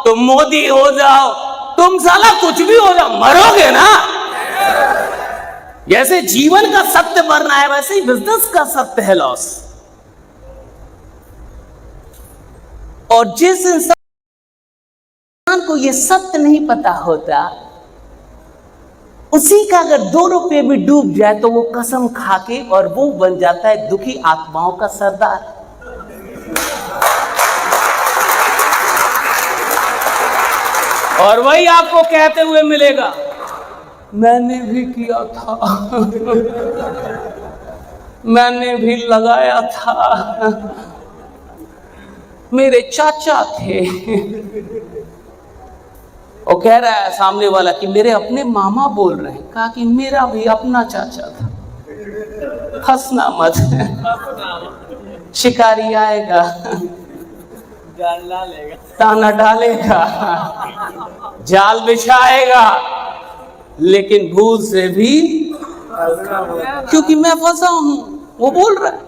तुम मोदी हो जाओ, तुम साला कुछ भी हो जाओ, मरोगे ना। जैसे जीवन का सत्य मरना है, वैसे ही बिजनेस का सत्य है लॉस। और जिस इंसान को यह सत्य नहीं पता होता, उसी का अगर 2 रुपये भी डूब जाए तो वो कसम खाके और वो बन जाता है दुखी आत्माओं का सरदार। और वही आपको कहते हुए मिलेगा, मैंने भी किया था, मैंने भी लगाया था, मेरे चाचा थे। वो कह रहा है सामने वाला कि मेरे अपने मामा बोल रहे हैं। कहा कि मेरा भी अपना चाचा था। फंसना मत, शिकारी आएगा, ताना डालेगा, जाल बिछाएगा, लेकिन भूल से भी, क्योंकि मैं फंसा हूं। वो बोल रहा है,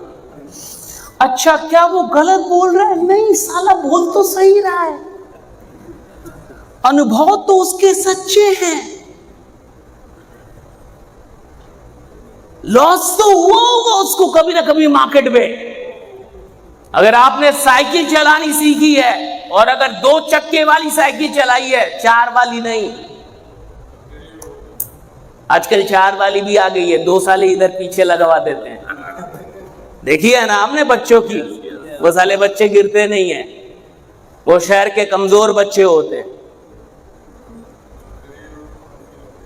अच्छा क्या वो गलत बोल रहा है? नहीं साला, बोल तो सही रहा है, अनुभव तो उसके सच्चे हैं, लॉस तो हुआ होगा उसको कभी ना कभी मार्केट में। अगर आपने साइकिल चलानी सीखी है और अगर 2 चक्के वाली साइकिल चलाई है, 4 वाली नहीं, आजकल 4 वाली भी आ गई है, 2 साले इधर पीछे लगवा देते हैं। देखिए ना आपने बच्चों की, वो साले बच्चे गिरते नहीं है, वो शहर के कमजोर बच्चे होते हैं,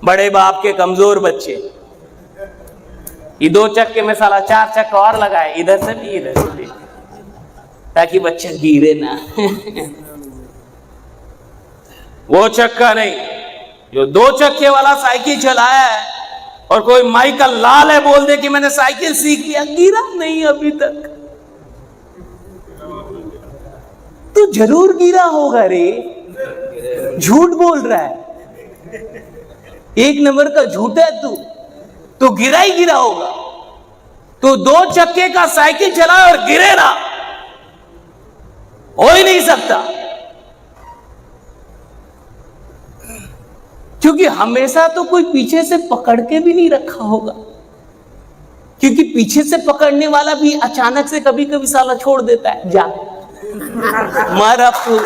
बड़े बाप के कमजोर बच्चे। ये 2 चक्के में साला 4 चक्का और लगाए, इधर से भी इधर से भी, ताकि बच्चा गिरे ना। वो चक्का नहीं, जो 2 चक्के वाला साइकिल चलाया है और कोई माइकल लाल है बोल दे कि मैंने साइकिल सीख लिया, गिरा नहीं अभी तक, तो जरूर गिरा होगा रे, झूठ बोल रहा है, 1 नंबर का झूठा है तू, तो गिरा ही गिरा होगा। तो 2 चक्के का साइकिल चलाए और गिरे ना, हो ही नहीं सकता, क्योंकि हमेशा तो कोई पीछे से पकड़ के भी नहीं रखा होगा, क्योंकि पीछे से पकड़ने वाला भी अचानक से कभी कभी साला छोड़ देता है, जा मार अब तू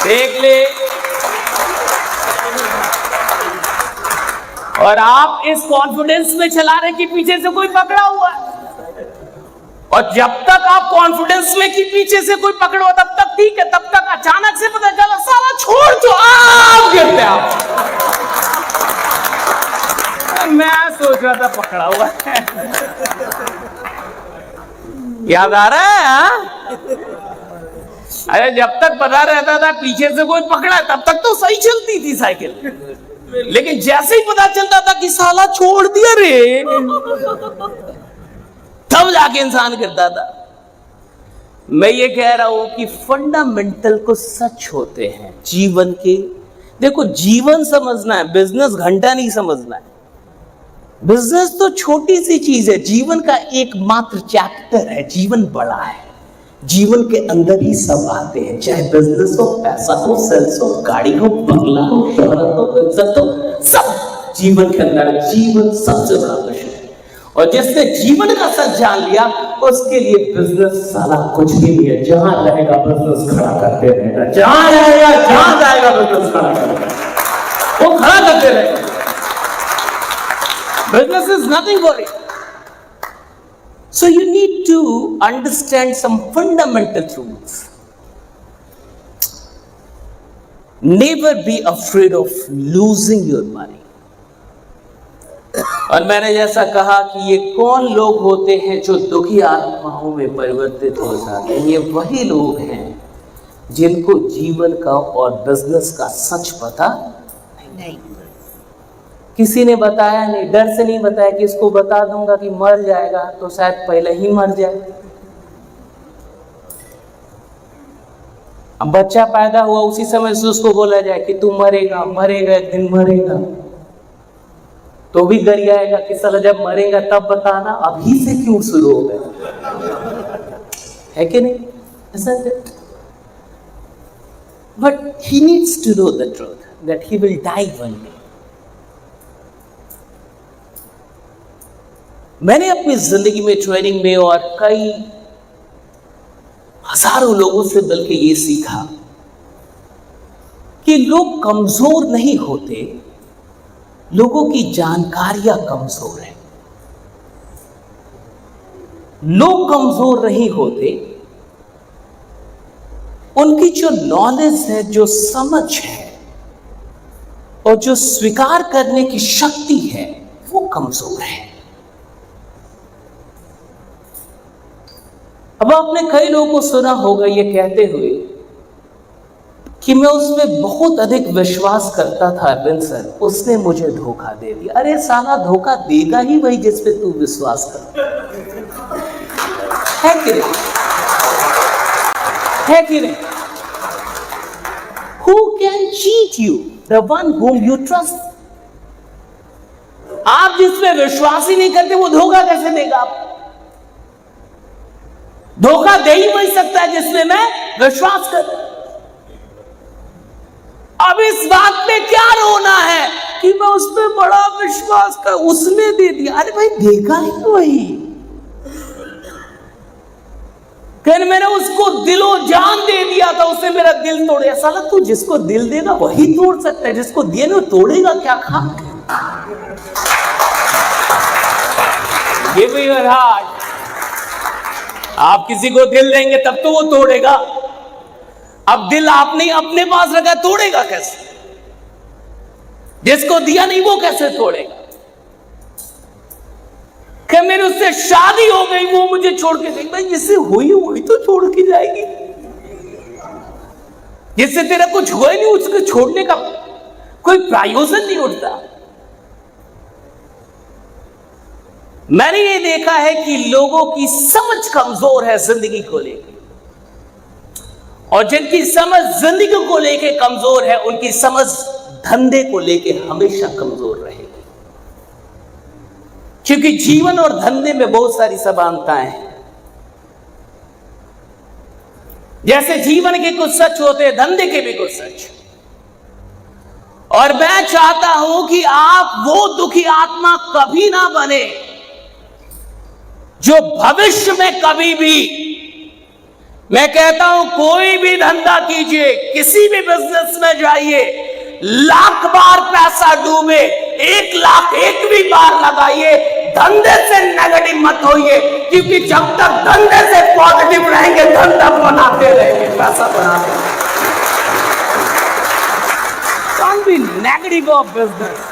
देख ले। और आप इस कॉन्फिडेंस में चला रहे कि पीछे से कोई पकड़ा हुआ है, और जब तक आप कॉन्फिडेंस में कि पीछे से कोई पकड़ो तब तक ठीक है, तब तक अचानक से पता चला साला छोड़ जो आप गिरते आप। मैं सोच रहा था पकड़ा हुआ है, याद आ रहा है? हाँ? अरे जब तक पता रहता था पीछे से कोई पकड़ा तब तक तो सही चलती थी साइकिल, लेकिन जैसे ही पता चलता था कि साला छोड़ दिया रे, तब जाके इंसान करता था। मैं ये कह रहा हूं कि फंडामेंटल को सच होते हैं जीवन के। देखो जीवन समझना है, बिजनेस घंटा नहीं समझना है। बिजनेस तो छोटी सी चीज है, जीवन का एकमात्र चैप्टर है। जीवन बड़ा है, जीवन के अंदर ही सब आते हैं, चाहे बिजनेस हो, पैसा हो, सेल्स हो, गाड़ी हो, बंगला हो, शोहरत हो, इज्जत हो, सब जीवन के अंदर। जीवन सबसे बड़ा विषय है, और जिसने जीवन का सच जान लिया उसके लिए बिजनेस साला कुछ भी नहीं है। जहां रहेगा बिजनेस खड़ा करते रहेगा, जहां रहेगा, जहां जाएगा बिजनेस खड़ा करेगा, वो खड़ा करते रहेगा। Business is nothing for it. So you need to understand some fundamental truths. Never be afraid of losing your money. और मैंने जैसा कहा कि ये कौन लोग होते हैं जो दुखी आत्माओं में परिवर्तित हो जाते हैं? ये वही लोग हैं जिनको जीवन का और बिजनेस का सच पता नहीं। किसी ने बताया नहीं, डर से नहीं बताया कि इसको बता दूंगा कि मर जाएगा तो शायद पहले ही मर जाए। अब बच्चा पैदा हुआ उसी समय से उसको बोला जाए कि तू मरेगा, मरेगा, एक दिन मरेगा, तो भी गरियाएगा कि साला जब मरेगा तब बताना, अभी से क्यों शुरू हो गया? है कि नहीं? ऐसा but he needs to know the truth that he will die one day. मैंने अपनी जिंदगी में ट्रेनिंग में और कई हजारों लोगों से बल्कि ये सीखा कि लोग कमजोर नहीं होते, लोगों की जानकारियां कमजोर है। लोग कमजोर नहीं होते, उनकी जो नॉलेज है, जो समझ है और जो स्वीकार करने की शक्ति है वो कमजोर है। अब आपने कई लोगों को सुना होगा ये कहते हुए कि मैं उसमें बहुत अधिक विश्वास करता था अरविंद सर, उसने मुझे धोखा दे दिया। अरे साला, धोखा देगा ही वही जिस पे तू विश्वास कर, है कि नहीं? है कि नहीं? Who can cheat you? The one whom you trust. आप जिसमें विश्वास ही नहीं करते वो धोखा कैसे देगा? आप धोखा दे ही वही सकता है जिसमें मैं विश्वास कर। अब इस बात पे क्या रोना है कि मैं उसमें बड़ा विश्वास कर, उसने दे दिया। अरे भाई, देगा ही वही। फिर मैंने उसको दिलो जान दे दिया था, उसने मेरा दिल तोड़ दिया। साला, तू जिसको दिल देगा वही तोड़ सकता है, जिसको दिए ना तोड़ेगा क्या? खा गिव योर हार्ट। आप किसी को दिल देंगे तब तो वो तोड़ेगा। अब दिल आपने अपने पास रखा, तोड़ेगा कैसे? जिसको दिया नहीं वो कैसे तोड़ेगा? कि मेरे उससे शादी हो गई, वो मुझे छोड़ के गई। भाई, जिससे हुई वही तो छोड़ के जाएगी। जिससे तेरा कुछ हुआ ही नहीं, उसको छोड़ने का कोई प्रयोजन नहीं उठता। मैंने ये देखा है कि लोगों की समझ कमजोर है जिंदगी को लेकर, और जिनकी समझ जिंदगी को लेकर कमजोर है, उनकी समझ धंधे को लेकर हमेशा कमजोर रहेगी। क्योंकि जीवन और धंधे में बहुत सारी समानताएं हैं। जैसे जीवन के कुछ सच होते हैं, धंधे के भी कुछ सच। और मैं चाहता हूं कि आप वो दुखी आत्मा कभी ना बने जो भविष्य में कभी भी, मैं कहता हूं कोई भी धंधा कीजिए, किसी भी बिजनेस में जाइए, लाख बार पैसा डूबे, 1 लाख एक भी बार लगाइए, धंधे से नेगेटिव मत होइए। क्योंकि जब तक धंधे से पॉजिटिव रहेंगे, धंधा बनाते रहेंगे, पैसा बनाते रहेंगे। Can't be negative of business।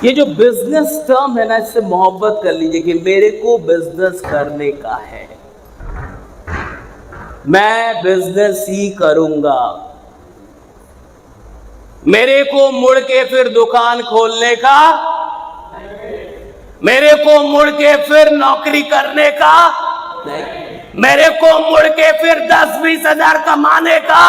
ये जो बिजनेस टर्म है ना, इससे मोहब्बत कर लीजिए कि मेरे को बिजनेस करने का है, मैं बिजनेस ही करूंगा। मेरे को मुड़ के फिर दुकान खोलने का, मेरे को मुड़ के फिर नौकरी करने का नहीं, मेरे को मुड़ के फिर 10-20 हजार कमाने का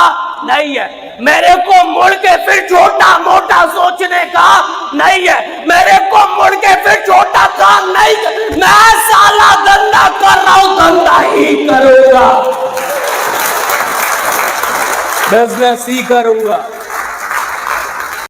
नहीं है, मेरे को मुड़ के फिर छोटा मोटा सोचने का नहीं है, मेरे को मुड़ के फिर छोटा काम नहीं। मैं साला धंधा कर रहा हूं, धंधा ही करूंगा, बिजनेस ही करूंगा।